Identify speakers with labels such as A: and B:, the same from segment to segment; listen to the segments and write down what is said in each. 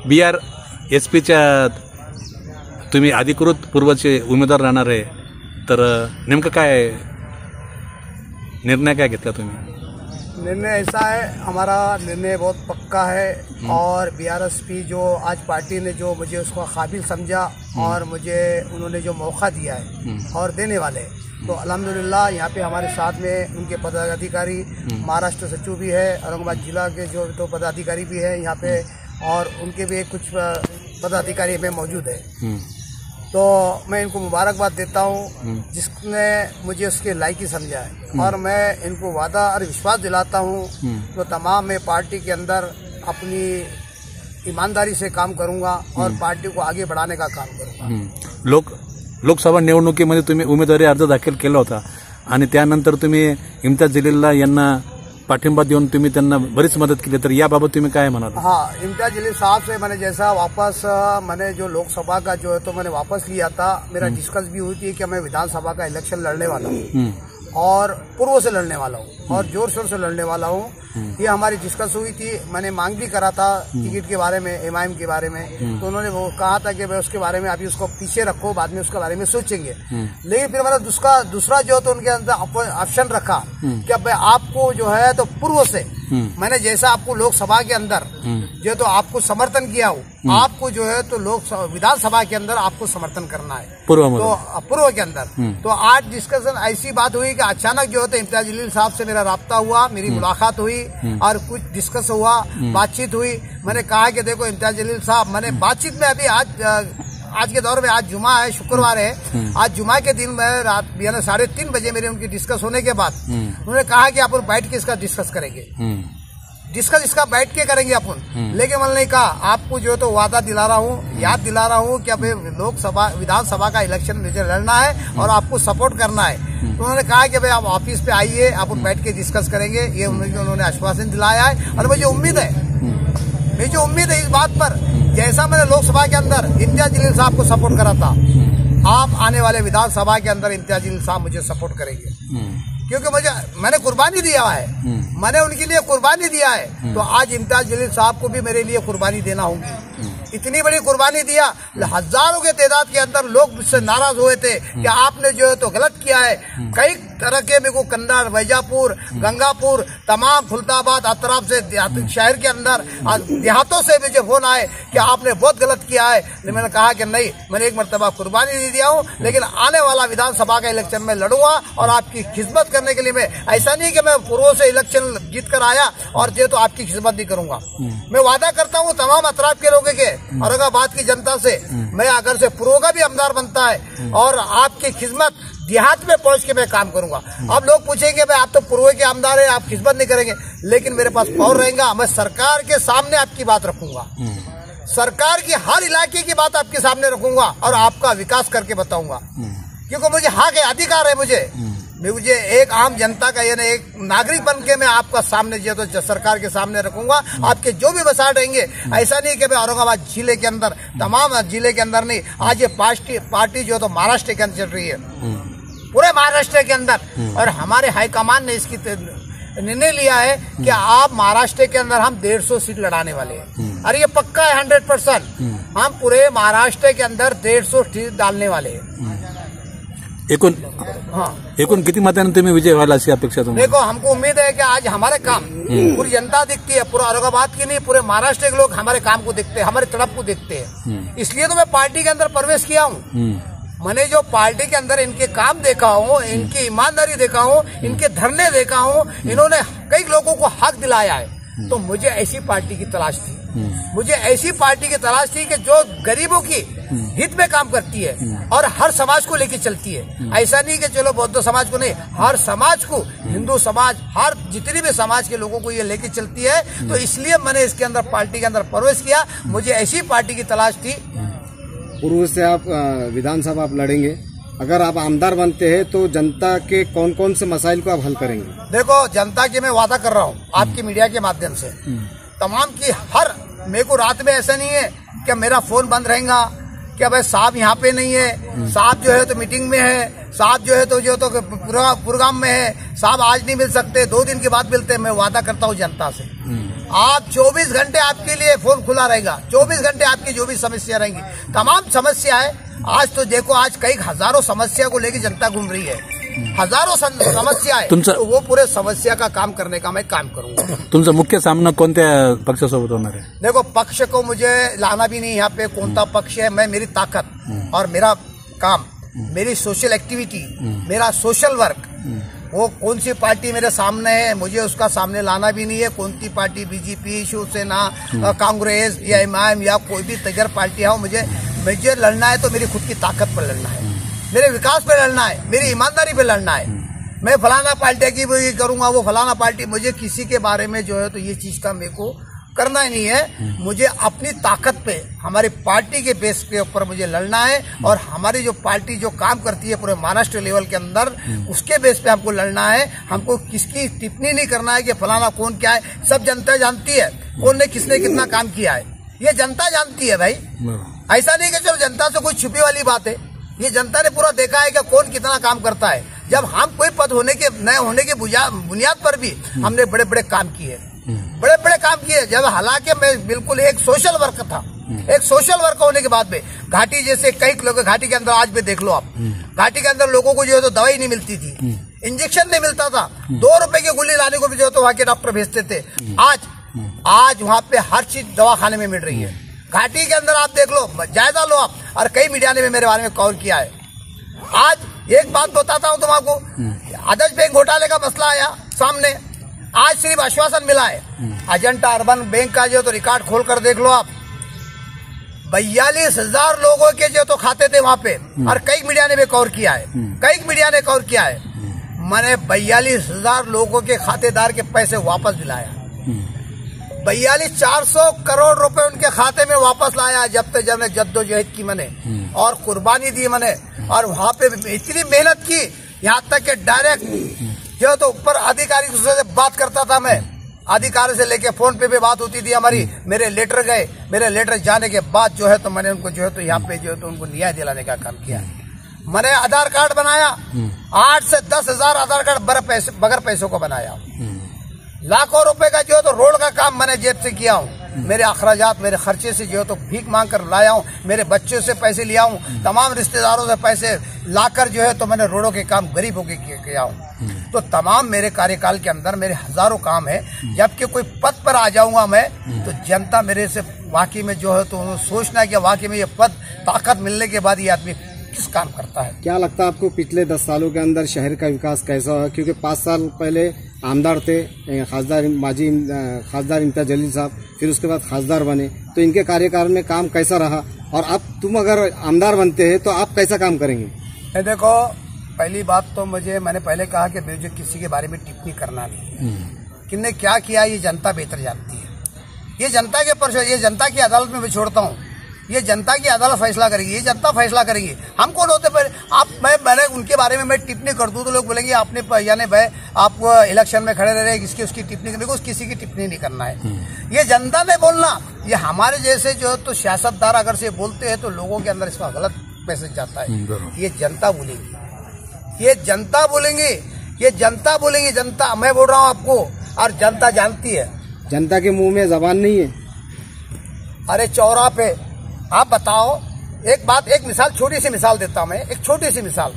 A: BRSPच्या तुम्ही अधिकृत पूर्वचे उमेदवार राहणार आहे, तर नेमकं काय निर्णय काय घेतला तुम्ही?
B: निर्णय ऐसा है, हमारा निर्णय बहुत पक्का है और BRSP जो आज पार्टी ने जो मुझे उसको काबिल समझा और मुझे उन्होंने जो मौका दिया है और देने वाले, तो अल्हम्दुलिल्लाह यहाँ पे हमारे साथ में उनके पदाधिकारी महाराष्ट्र सचिव भी है, औरंगाबाद जिला के जो तो पदाधिकारी भी है यहाँ पे, और उनके भी कुछ पदाधिकारी में मौजूद है। तो मैं इनको मुबारकबाद देता हूँ जिसने मुझे उसके लायकी समझा है, और मैं इनको वादा और विश्वास दिलाता हूँ तो तमाम मैं पार्टी के अंदर अपनी ईमानदारी से काम करूँगा और पार्टी को आगे बढ़ाने का काम करूँगा।
A: लोकसभा निवडणुकीमध्ये तुम्ही उमेदवारी अर्ज दाखल केला होता आणि त्यानंतर तुम्ही इम्तियाज जलीलला यांना पाठिंबा देऊन तुम्ही त्यांना बरीच मदत केली, तर याबाबत तुम्ही काय म्हणाल?
B: हाँ, इम्तियाज जलील साहब से मैंने जैसा वापस मैंने जो लोकसभा का जो है तो मैंने वापस लिया था, मेरा डिस्कस भी हुई थी कि मैं विधानसभा का इलेक्शन लड़ने वाला हूँ और पूर्व से लड़ने वाला हूँ और जोर शोर से लड़ने वाला हूँ। ये हमारी डिस्कस हुई थी, मैंने मांग भी करा था टिकट के बारे में, MIM के बारे में, तो उन्होंने वो कहा था कि भाई उसके बारे में अभी उसको पीछे रखो, बाद में उसके बारे में सोचेंगे। लेकिन फिर मैंने दूसरा जो तो उनके अंदर ऑप्शन रखा कि अब आपको जो है तो पूर्व से मैंने जैसा आपको लोकसभा के अंदर जो तो आपको समर्थन किया हो, आपको जो है तो विधानसभा के अंदर आपको समर्थन करना है पूर्व के अंदर। तो आज डिस्कशन ऐसी बात हुई कि अचानक जो है तो इम्तियाज जलील साहब से मेरा राब्ता हुआ, मेरी मुलाकात हुई और कुछ डिस्कस हुआ, बातचीत हुई। मैंने कहा कि देखो इम्तियाज जलील साहब, मैंने बातचीत में अभी आज के दौर में आज जुमा है, शुक्रवार है, आज जुमा के दिन में रात 3:30 बजे मेरे उनकी डिस्कस होने के बाद उन्होंने कहा कि अपन बैठ के इसका डिस्कस करेंगे, डिस्कस इसका बैठ के करेंगे अपन। लेकिन मैंने कहा आपको जो है तो वादा दिला रहा हूँ, याद दिला रहा हूँ कि अभी लोकसभा विधानसभा का इलेक्शन मुझे लड़ना है और आपको सपोर्ट करना है। तो उन्होंने कहा कि भाई आप ऑफिस पे आइए, अपन बैठ के डिस्कस करेंगे, ये उन्होंने आश्वासन दिलाया है। और मुझे उम्मीद है इस बात पर, जैसा मैंने लोकसभा के अंदर इम्तियाज जलील साहब को सपोर्ट करा था, आप आने वाले विधानसभा के अंदर इम्तियाज जलील साहब मुझे सपोर्ट करेंगे, क्योंकि मैंने कुर्बानी दिया है, मैंने उनके लिए कुर्बानी दिया है। तो आज इम्तियाज जलील साहब को भी मेरे लिए कुर्बानी देना होगी। इतनी बड़ी कुर्बानी दिया, हजारों के तादाद के अंदर लोग मुझसे नाराज हुए थे कि आपने जो है तो गलत किया है। कई तरह के मेरे को कन्नड़, वैजापुर, गंगापुर, तमाम फुलताबाद अतराफ से शहर के अंदर देहातों से मुझे फोन आए कि आपने बहुत गलत किया है। मैंने कहा कि नहीं, मैंने एक मरतबा कुर्बानी दे दिया हूँ, लेकिन आने वाला विधानसभा का इलेक्शन में लड़ूंगा और आपकी खिदमत करने के लिए मैं, ऐसा नहीं कि मैं पूर्व से इलेक्शन जीत कर आया और जो तो आपकी खिदमत नहीं करूंगा। मैं वादा करता हूँ तमाम अतराफ के लोगों के, औरंगाबाद की जनता से, मैं अगर से पूर्व का भी आमदार बनता है और आपकी खिदमत देहात में पहुंच के मैं काम करूंगा। अब लोग पूछेंगे भाई आप तो पूर्व के आमदार है, आप खिदमत नहीं करेंगे, लेकिन मेरे पास पावर रहेगा, मैं सरकार के सामने आपकी बात रखूंगा, सरकार की हर इलाके की बात आपके सामने रखूंगा और आपका विकास करके बताऊंगा, क्योंकि मुझे हक है, अधिकार है मुझे एक आम जनता का, यानी एक नागरिक बन के मैं आपका सामने जो तो सरकार के सामने रखूंगा। आपके जो भी मसाइल रहेंगे, ऐसा नहीं कि मैं औरंगाबाद जिले के अंदर, तमाम जिले के अंदर नहीं, आज ये पार्टी जो तो महाराष्ट्र के अंदर चल रही है, पूरे महाराष्ट्र के अंदर, और हमारे हाईकमान ने इसकी निर्णय लिया है कि आप महाराष्ट्र के अंदर हम 150 सीट लड़ाने वाले हैं, और ये पक्का है 100%। हम पूरे महाराष्ट्र के अंदर 150 सीट डालने वाले हैं।
A: एकूण किती मतांनी तुम्ही विजय व्हायला अशी अपेक्षा तुम्ही?
B: देखो, हमको उम्मीद है कि आज हमारे काम पूरी जनता दिखती है, पूरा औरंगाबाद की नहीं, पूरे महाराष्ट्र के लोग हमारे काम को देखते हैं, हमारे तड़प को देखते हैं। इसलिए तो मैं पार्टी के अंदर प्रवेश किया हूँ। मैंने जो पार्टी के अंदर इनके काम देखा हूँ, इनकी ईमानदारी देखा हूँ, इनके धरने देखा हूँ, इन्होंने कई लोगों को हक दिलाया है, तो मुझे ऐसी पार्टी की तलाश थी। मुझे ऐसी पार्टी की तलाश थी कि जो गरीबों की हित में काम करती है और हर समाज को लेके चलती है। ऐसा नहीं कि चलो बौद्ध समाज को नहीं, हर समाज को, हिंदू समाज, हर जितनी भी समाज के लोगों को ये लेके चलती है। तो इसलिए मैंने इसके अंदर पार्टी के अंदर प्रवेश किया। मुझे ऐसी पार्टी की तलाश थी।
C: पूर्व से आप विधानसभा आप लड़ेंगे, अगर आप आमदार बनते हैं तो जनता के कौन कौन से मसाइल को आप हल करेंगे?
B: देखो, जनता की मैं वादा कर रहा हूँ आपकी मीडिया के माध्यम से, तमाम की हर, मेरे को रात में ऐसा नहीं है कि मेरा फोन बंद रहेगा कि भाई साहब यहाँ पे नहीं है, साहब जो है तो मीटिंग में है, साहब जो है तो प्रोग्राम में है, साहब आज नहीं मिल सकते, 2 दिन के बाद मिलते हैं। मैं वादा करता हूँ जनता से, आप 24 घंटे आपके लिए फोन खुला रहेगा, 24 घंटे आपकी जो भी समस्या रहेंगी, तमाम समस्या है। आज तो देखो, आज कई हजारों समस्या को लेकर जनता घूम रही है, हजारों समस्या है, तो वो पूरे समस्या का काम करने का मैं काम करूंगा।
A: तुमचा मुख्य सामना कोणत्या पक्षासोबत होणार आहे?
B: देखो, पक्ष को मुझे लाना भी नहीं यहाँ पे, कौन सा पक्ष है, मैं मेरी ताकत और मेरा काम, मेरी सोशल एक्टिविटी, मेरा सोशल वर्क, वो कौन सी पार्टी मेरे सामने है मुझे उसका सामने लाना भी नहीं है। कौन सी पार्टी, बीजेपी, शिवसेना, कांग्रेस या इमाम या कोई भी तजर पार्टी हो, मुझे लड़ना है तो मेरी खुद की ताकत पर लड़ना है, मेरे विकास पे लड़ना है, मेरी ईमानदारी पे लड़ना है। मैं फलाना पार्टी की भी करूंगा, वो फलाना पार्टी, मुझे किसी के बारे में जो है तो ये चीज का मेरे को करना ही नहीं है। मुझे अपनी ताकत पे, हमारी पार्टी के बेस के ऊपर मुझे लड़ना है, और हमारी जो पार्टी जो काम करती है पूरे महाराष्ट्र लेवल के अंदर, उसके बेस पे हमको लड़ना है। हमको किसकी टिप्पणी नहीं करना है कि फलाना कौन क्या है, सब जनता जानती है कौन ने किसने कितना काम किया है, ये जनता जानती है भाई। ऐसा नहीं कि चलो जनता से कोई छुपी वाली बात है, ये जनता ने पूरा देखा है कि कौन कितना काम करता है। जब हम कोई पद होने के न होने के बुनियाद पर भी हमने बड़े बड़े काम किए, बड़े बड़े काम किए। जब हालांकि मैं बिल्कुल एक सोशल वर्क था, एक सोशल वर्क होने के बाद में घाटी जैसे कई लोग, घाटी के अंदर आज भी देख लो आप, घाटी के अंदर लोगों को जो है तो दवाई नहीं मिलती थी, इंजेक्शन नहीं मिलता था, 2 रुपए की गोली लाने को भी जो है तो वहां के डॉक्टर भेजते थे। आज वहां पे हर चीज दवाखाने में मिल रही है। घाटी के अंदर आप देख लो, जायजा लो आप, और कई मीडिया ने भी मेरे बारे में कवर किया है। आज एक बात बताता हूं तुमको, आदर्श बैंक घोटाले का मसला आया सामने, आज सिर्फ आश्वासन मिला है। अजंता अर्बन बैंक का जो तो रिकॉर्ड खोल कर देख लो आप, 42,000 लोगों के जो तो खाते थे वहां पे, और कई मीडिया ने भी कवर किया है, कई मीडिया ने कवर किया है। मैंने 42,000 लोगों के खातेदार के पैसे वापस दिलाया, 400 करोड़ रुपए उनके खाते में वापस लाया। जब ने जद्दोजहद की मैंने और कुर्बानी दी मैंने, और वहां पे इतनी मेहनत की, यहाँ तक कि डायरेक्ट जो तो ऊपर अधिकारी से बात करता था मैं, अधिकारी से लेके फोन पे भी बात होती थी हमारी। मेरे लेटर गए, मेरे लेटर जाने के बाद जो है तो मैंने उनको जो है तो यहाँ पे जो है तो उनको न्याय दिलाने का काम किया। मैंने आधार कार्ड बनाया, 8 से 10,000 आधार कार्ड बगैर पैसों को बनाया। लाखों रुपए का जो है तो रोड का काम मैंने जेब से किया हूँ, मेरे अखराजात, मेरे खर्चे से जो है तो भीख मांग कर लाया हूँ, मेरे बच्चों से पैसे लिया हूँ, तमाम रिश्तेदारों से पैसे लाकर जो है तो मैंने रोडों के काम गरीबों के किया हूँ। तो तमाम मेरे कार्यकाल के अंदर मेरे हजारों काम है। जबकि कोई पद पर आ जाऊंगा मैं, तो जनता मेरे से वाकई में जो है तो सोचना है कि वाकई में ये पद, ताकत मिलने के बाद ये आदमी किस काम करता है।
C: क्या लगता है आपको पिछले 10 सालों के अंदर शहर का विकास कैसा हुआ? क्योंकि 5 साल पहले आमदार थे, खासदार इम्तियाज जलील साहब, फिर उसके बाद खासदार बने, तो इनके कार्यकाल में काम कैसा रहा? और अब तुम अगर आमदार बनते हैं तो आप कैसा काम करेंगे?
B: देखो, पहली बात तो मैंने पहले कहा कि मुझे किसी के बारे में टिप्पणी करना नहीं, किसने क्या किया ये जनता बेहतर जानती है। ये जनता के ये जनता की अदालत में मैं छोड़ता हूँ, ये जनता की अदालत फैसला करेगी, ये जनता फैसला करेगी। हम कौन होते पर मैंने उनके बारे में मैं टिप्पणी कर दूं तो लोग बोलेंगे आपने यानी भाई आप इलेक्शन में खड़े रह रहे, किसकी उसकी टिप्पणी करने को, किसी की टिप्पणी नहीं करना है। ये जनता ने बोलना, ये हमारे जैसे जो तो सियासतदार अगर से बोलते हैं तो लोगों के अंदर इसका गलत मैसेज जाता है। ये जनता बोलेगी, ये जनता बोलेंगे, ये जनता बोलेंगे, जनता, मैं बोल रहा हूँ आपको, और जनता जानती है।
C: जनता के मुंह में जबान नहीं है।
B: अरे चौरा पे आप बताओ, एक बात, एक मिसाल, छोटी सी मिसाल देता हूं मैं, एक छोटी सी मिसाल।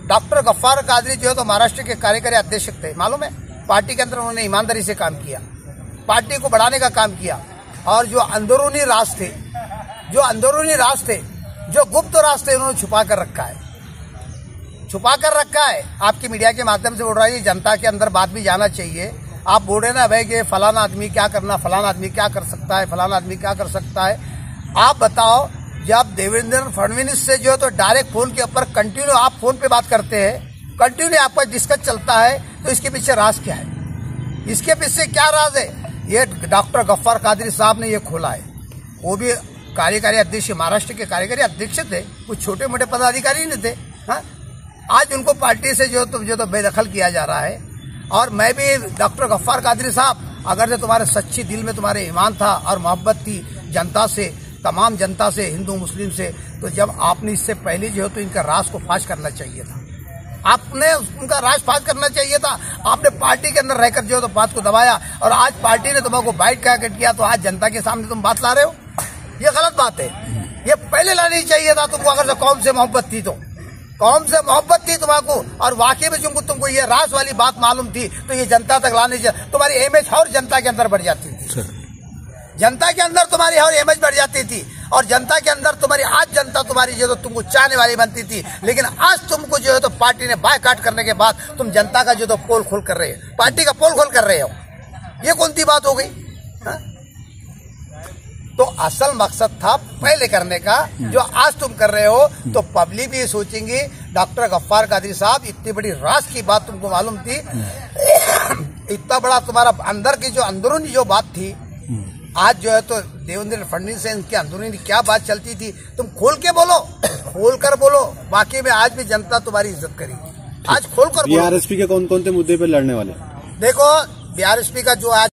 B: डॉक्टर गफ्फार कादरी जो है तो महाराष्ट्र के कार्यकारी अध्यक्ष थे, मालूम है, पार्टी के अंदर उन्होंने ईमानदारी से काम किया, पार्टी को बढ़ाने का काम किया। और जो अंदरूनी राज थे, जो गुप्त राज थे, उन्होंने छुपा कर रखा है। आपकी मीडिया के माध्यम से बोल रहा है, जनता के अंदर बात भी जाना चाहिए। आप बोल रहे ना भाई कि फलाना आदमी क्या करना, फलाना आदमी क्या कर सकता है, फलाना आदमी क्या कर सकता है। आप बताओ, जब देवेंद्र फडणवीस से जो है तो डायरेक्ट फोन के ऊपर कंटिन्यू आप फोन पे बात करते हैं, कंटिन्यू आपका डिस्कस चलता है, तो इसके पीछे राज क्या है? इसके पीछे क्या राज है? ये डॉक्टर गफ्फार कादरी साहब ने ये खोला है। वो भी कार्यकारी अध्यक्ष, महाराष्ट्र के कार्यकारी अध्यक्ष थे, कुछ छोटे मोटे पदाधिकारी नहीं थे। हाँ, आज उनको पार्टी से जो तो बेदखल किया जा रहा है। और मैं भी डॉक्टर गफ्फार कादरी साहब, अगर से तुम्हारे सच्ची दिल में तुम्हारे ईमान था और मोहब्बत थी जनता से, तमाम जनता से, हिंदू मुस्लिम से। तो जब आपने इससे पहले जो है तो इनका राज को फाश करना चाहिए था, आपने उनका राज फाश करना चाहिए था। आपने पार्टी के अंदर रहकर जो है तो बात को दबाया, और आज पार्टी ने तुम्हारा बाइट किया तो आज जनता के सामने तुम बात ला रहे हो, ये गलत बात है। ये पहले लानी चाहिए था तुमको, अगर कौम से मोहब्बत थी तो। कौम से मोहब्बत थी तुम्हारा, और वाकई में तुमको ये राज वाली बात मालूम थी तो ये जनता तक लाने चाहिए। तुम्हारी इमेज और जनता के अंदर बढ़ जाती थी, जनता के अंदर तुम्हारी और इमेज बढ़ जाती थी, और जनता के अंदर तुम्हारी, आज जनता तुम्हारी जो तो तुमको चाहने वाली बनती थी। लेकिन आज तुमको जो है तो पार्टी ने बायकॉट करने के बाद तुम जनता का जो तो पोल खोल कर रहे हो, पार्टी का पोल खोल कर रहे हो, ये कौन सी बात हो गई? हा? तो असल मकसद था पहले करने का, जो आज तुम कर रहे हो। तो पब्लिक भी सोचेंगी डॉक्टर गफ्फार कादरी साहब, इतनी बड़ी राज की बात तुमको मालूम थी, इतना बड़ा तुम्हारा अंदर की जो अंदरूनी जो बात थी, आज जो है तो देवेंद्र फडणवीस से इनके अंदरूनी क्या बात चलती थी, तुम खोल के बोलो, खोल कर बोलो। बाकी में आज भी जनता तुम्हारी इज्जत करेगी, आज खोल कर।
C: बीआरएसपी के कौन कौन से मुद्दे पे लड़ने वाले?
B: देखो, बीआरएसपी का जो आज